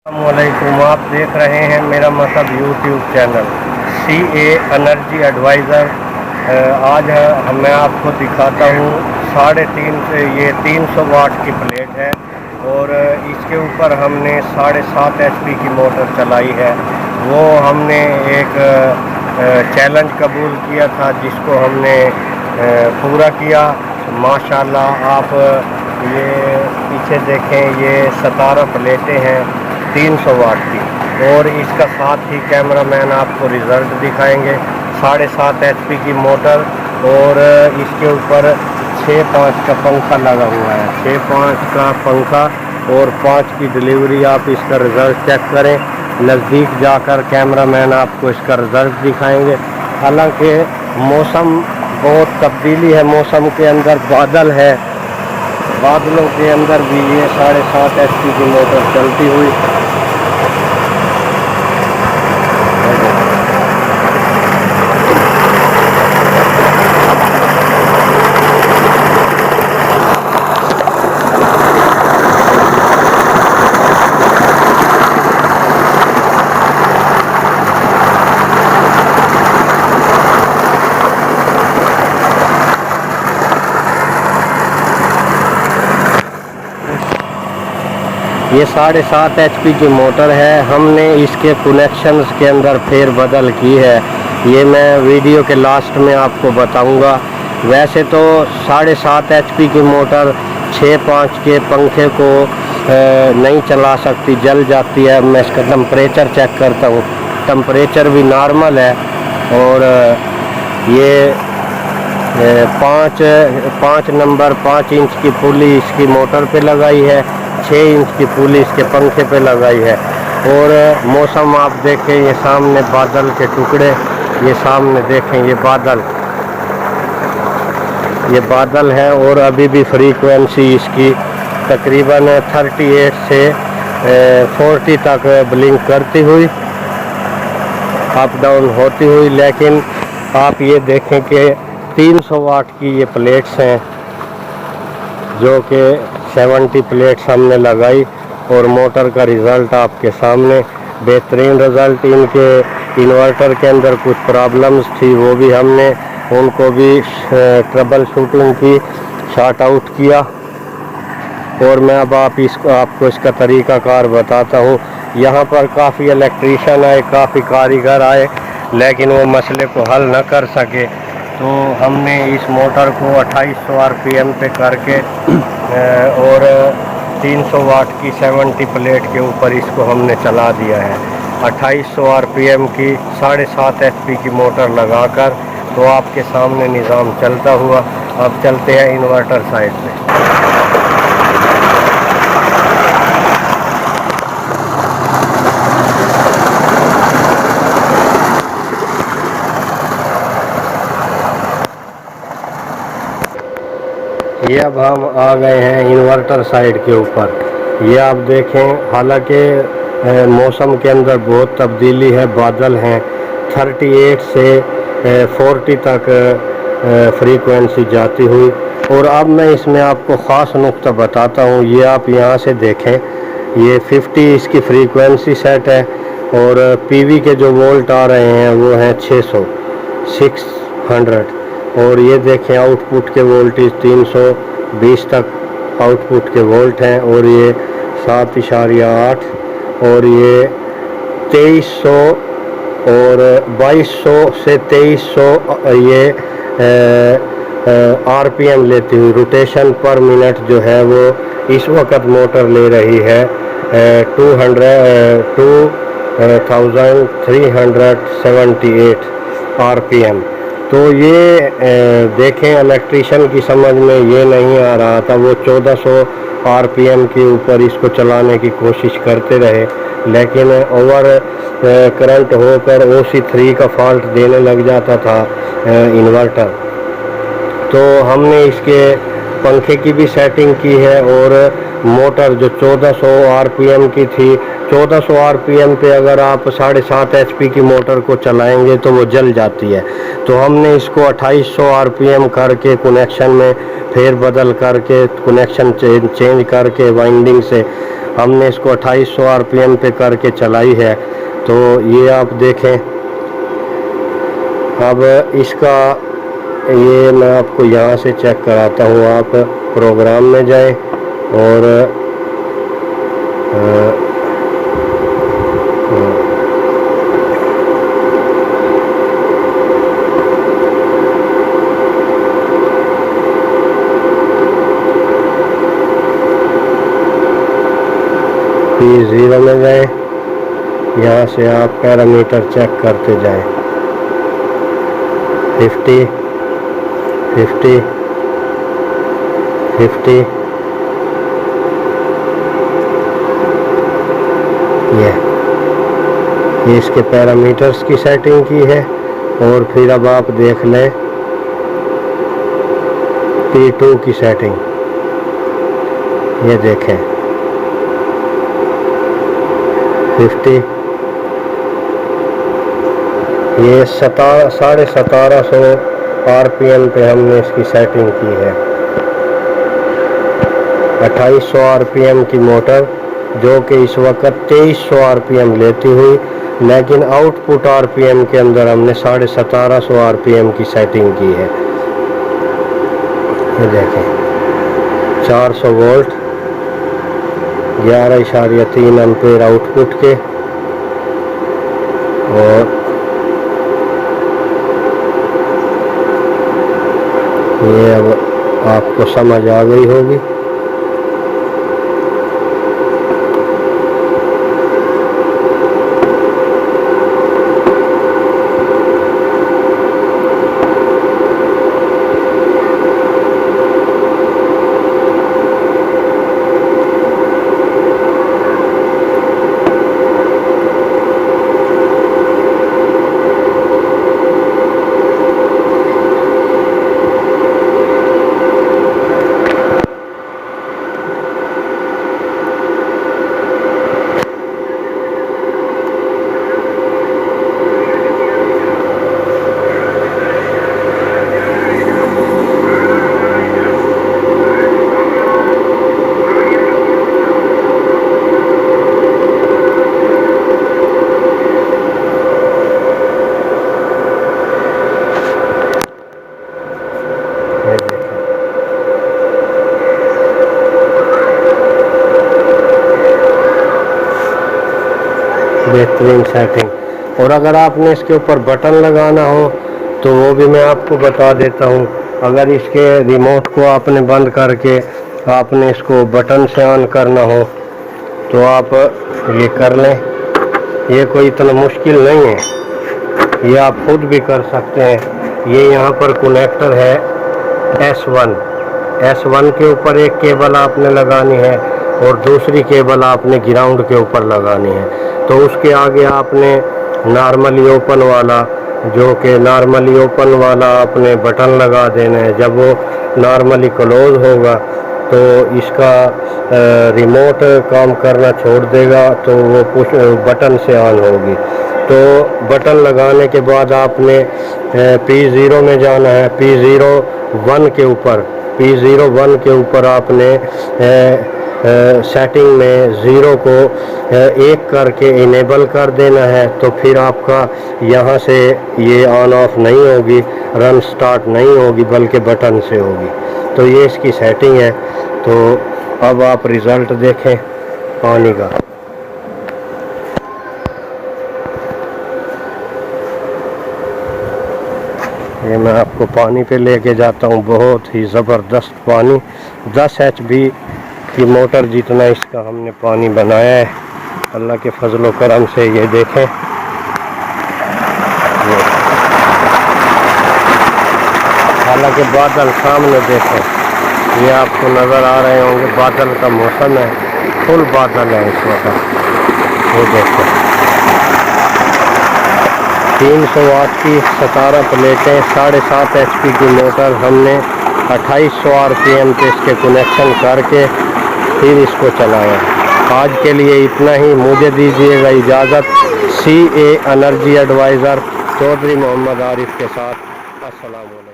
अस्सलामुअलैकुम। आप देख रहे हैं मेरा मतलब YouTube channel CA energy advisor. आज मैं आपको दिखाता हूँ 3.5 से ये 300 वाट की प्लेट है और इसके ऊपर हमने 7.5 HP की मोटर चलाई है। वो हमने एक चैलेंज कबूल किया था जिसको हमने पूरा किया माशाल्लाह। आप ये पीछे देखें, ये 17 प्लेटें हैं 300 वाट की और इसका साथ ही कैमरामैन आपको रिज़ल्ट दिखाएंगे। 7.5 HP की मोटर और इसके ऊपर 6.5 का पंखा लगा हुआ है। 6.5 का पंखा और 5 की डिलीवरी। आप इसका रिज़ल्ट चेक करें, नज़दीक जाकर कैमरामैन आपको इसका रिज़ल्ट दिखाएंगे। हालांकि मौसम बहुत तब्दीली है, मौसम के अंदर बादल है, बादलों के अंदर भी ये 7.5 HP की मोटर चलती हुई ये 7.5 HP की मोटर है। हमने इसके कनेक्शंस के अंदर फेर बदल की है, ये मैं वीडियो के लास्ट में आपको बताऊंगा। वैसे तो 7.5 HP की मोटर 6.5 के पंखे को नहीं चला सकती, जल जाती है। मैं इसका टेम्परेचर चेक करता हूँ, टेम्परेचर भी नॉर्मल है। और ये 5 नंबर 5 इंच की पुली इसकी मोटर पे लगाई है, 6 इंच की पुली इसके पंखे पे लगाई है। और मौसम आप देखें, ये सामने बादल के टुकड़े, ये सामने देखें ये बादल है। और अभी भी फ्रीक्वेंसी इसकी तकरीबन 38 से 40 तक ब्लिंक करती हुई, अप डाउन होती हुई। लेकिन आप ये देखें कि 300 वाट की ये प्लेट्स हैं, जो कि 70 प्लेट्स हमने लगाई और मोटर का रिज़ल्ट आपके सामने बेहतरीन रिज़ल्ट। इनके इन्वर्टर के अंदर कुछ प्रॉब्लम्स थी, वो भी हमने उनको भी ट्रबल शूटिंग की, शॉर्ट आउट किया। और मैं अब आपको इसका तरीक़ाकार बताता हूँ। यहाँ पर काफ़ी इलेक्ट्रीशियन आए, काफ़ी कारीगर आए, लेकिन वो मसले को हल न कर सके। तो हमने इस मोटर को 2800 RPM पे करके और 300 वाट की 70 प्लेट के ऊपर इसको हमने चला दिया है। 2800 RPM की 7.5 HP की मोटर लगाकर तो आपके सामने निज़ाम चलता हुआ। अब चलते हैं इन्वर्टर साइड पे। ये अब हम आ गए हैं इन्वर्टर साइड के ऊपर। ये आप देखें, हालांकि मौसम के अंदर बहुत तब्दीली है, बादल हैं। 38 से 40 तक फ्रीक्वेंसी जाती हुई। और अब मैं इसमें आपको ख़ास नुक्ता बताता हूँ। ये आप यहाँ से देखें, ये 50 इसकी फ्रीक्वेंसी सेट है और PV के जो वोल्ट आ रहे हैं वो हैं 600। और ये देखें आउटपुट के वोल्टेज 320 तक आउटपुट के वोल्ट हैं। और ये 7.8 और ये 2300 और 2200 से 2300 ये RPM लेती हुई, रोटेशन पर मिनट जो है वो इस वक्त मोटर ले रही है 2378 RPM। तो ये देखें, इलेक्ट्रीशियन की समझ में ये नहीं आ रहा था। वो 1400 RPM के ऊपर इसको चलाने की कोशिश करते रहे, लेकिन ओवर करंट होकर OC3 का फॉल्ट देने लग जाता था इन्वर्टर। तो हमने इसके पंखे की भी सेटिंग की है और मोटर जो 1400 RPM की थी, 1400 RPM पे अगर आप 7.5 HP की मोटर को चलाएंगे तो वो जल जाती है। तो हमने इसको 2800 RPM करके कनेक्शन में फेर बदल करके कनेक्शन चेंज करके वाइंडिंग से हमने इसको 2800 आरपीएम पे करके चलाई है। तो ये आप देखें। अब इसका ये मैं आपको यहाँ से चेक कराता हूँ। आप प्रोग्राम में जाएं और P0 में जाएं। यहाँ से आप पैरामीटर चेक करते जाएं। 50 50 50 ये इसके पैरामीटर्स की सेटिंग की है। और फिर अब आप देख लें P2 की सेटिंग। ये देखें 50। ये 1750 आरपीएम पे हमने इसकी सेटिंग की है। 2800 आरपीएम की मोटर जो कि इस वक्त 2300 आरपीएम लेती हुई, लेकिन आउटपुट आरपीएम के अंदर हमने 1750 आरपीएम की सेटिंग की है। ये देखें 400 वोल्ट 11.3 एम्पेयर आउटपुट के। और ये अब आपको समझ आ गई होगी। बेहतरीन सेटिंग। और अगर आपने इसके ऊपर बटन लगाना हो तो वो भी मैं आपको बता देता हूँ। अगर इसके रिमोट को आपने बंद करके आपने इसको बटन से ऑन करना हो तो आप ये कर लें। ये कोई इतना मुश्किल नहीं है, ये आप खुद भी कर सकते हैं। ये यहाँ पर कनेक्टर है S1 के ऊपर एक केबल आपने लगानी है और दूसरी केबल आपने ग्राउंड के ऊपर लगानी है। तो उसके आगे आपने नॉर्मली ओपन वाला, जो कि नॉर्मली ओपन वाला आपने बटन लगा देना है। जब वो नॉर्मली क्लोज होगा तो इसका रिमोट काम करना छोड़ देगा, तो वो पुश बटन से ऑन होगी। तो बटन लगाने के बाद आपने P0 में जाना है। P01 के ऊपर आपने सेटिंग में 0 को 1 करके इनेबल कर देना है। तो फिर आपका यहाँ से ये ऑन ऑफ नहीं होगी, रन स्टार्ट नहीं होगी, बल्कि बटन से होगी। तो ये इसकी सेटिंग है। तो अब आप रिज़ल्ट देखें पानी का। ये मैं आपको पानी पे लेके जाता हूँ। बहुत ही ज़बरदस्त पानी, 10 HP की मोटर जितना इसका हमने पानी बनाया है अल्लाह के फजलो करम से। ये देखें, हालांकि बादल सामने देखें, ये आपको नज़र आ रहे होंगे। बादल का मौसम है, फुल बादल है इस वक्त। ये देखें 300 वाट की 17 प्लेटें, 7.5 HP की मोटर हमने 2800 RPM पे इसके कनेक्शन करके फिर इसको चलाया। आज के लिए इतना ही। मुझे दीजिएगा इजाज़त। CA energy advisor Chaudhary Mohammad Arif के साथ। अस्सलाम वालेकुम।